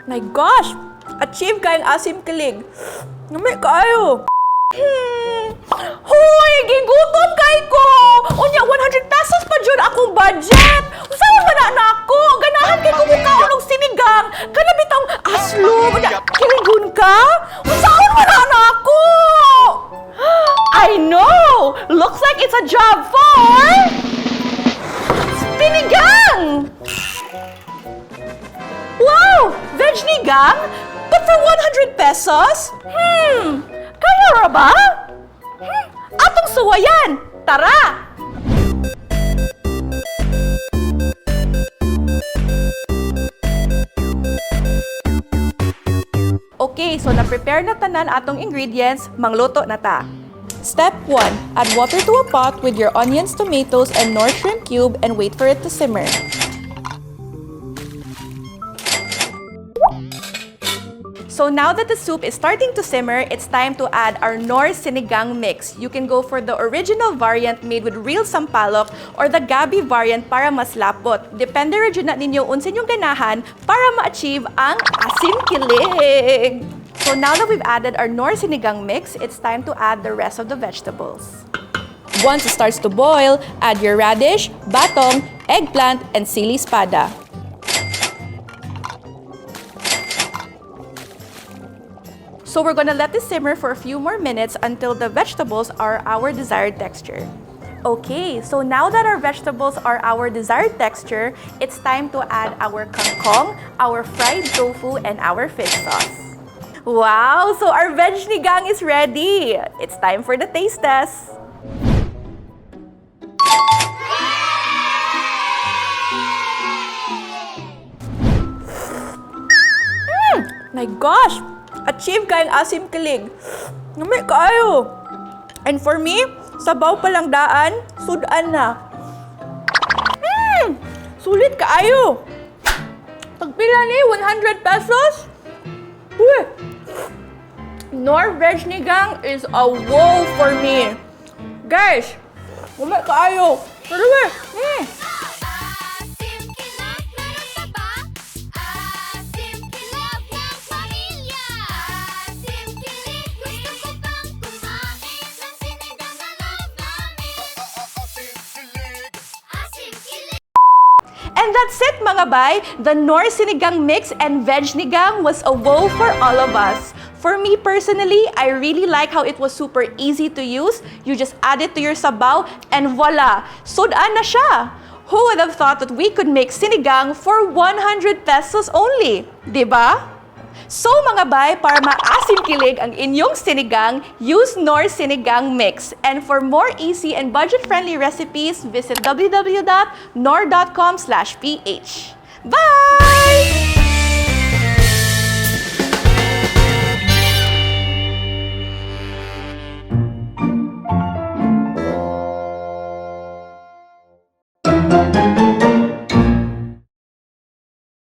My gosh! Achieve kayong asim kilig. Namay kayo. Hoy! Gigutom kay ko! Unya, 100 pesos pa dyan akong budget! Saan ba na ako? Ganahan kay ko mukha o ng sinigang! Kanabitang aslo! Kiligun ka? Saan ba na ako? I know! Looks like it's a job for... Sinigang! Wow! Veg nigang? But for 100 pesos? Kaya ra ba? Atong suwayan! Tara! Okay, so na-prepare na tanan atong ingredients, mangluto na ta. Step 1. Add water to a pot with your onions, tomatoes, and Knorr shrimp cube and wait for it to simmer. So now that the soup is starting to simmer, it's time to add our Knorr Sinigang mix. You can go for the original variant made with real sampalok or the gabi variant para mas lapot. Depende rin na ninyo unsin yung ganahan para ma-achieve ang asim kilig. So now that we've added our Knorr Sinigang mix, it's time to add the rest of the vegetables. Once it starts to boil, add your radish, batong, eggplant, and sili espada. So we're gonna let this simmer for a few more minutes until the vegetables are our desired texture. Okay, so now that our vegetables are our desired texture, it's time to add our kangkong, our fried tofu, and our fish sauce. Wow! So our veg nigang is ready! It's time for the taste test! My gosh! Achieve kayong asim kilig. Namay kayo. And for me, sabaw palang daan, sudan na. Sulit kaayo. Tagpila ni 100 pesos? Uy. Knorr veg nigang is a wow for me. Guys, namay kaayo. Tara. And that's it mga bay! The Knorr Sinigang mix and veg nigang was a wow for all of us. For me personally, I really like how it was super easy to use. You just add it to your sabaw and voila! Sudan na siya! Who would have thought that we could make sinigang for 100 pesos only? Diba? So mga bay, para maasim kilig ang inyong sinigang, use Knorr Sinigang Mix. And for more easy and budget-friendly recipes, visit www.knorr.com/ph. Bye!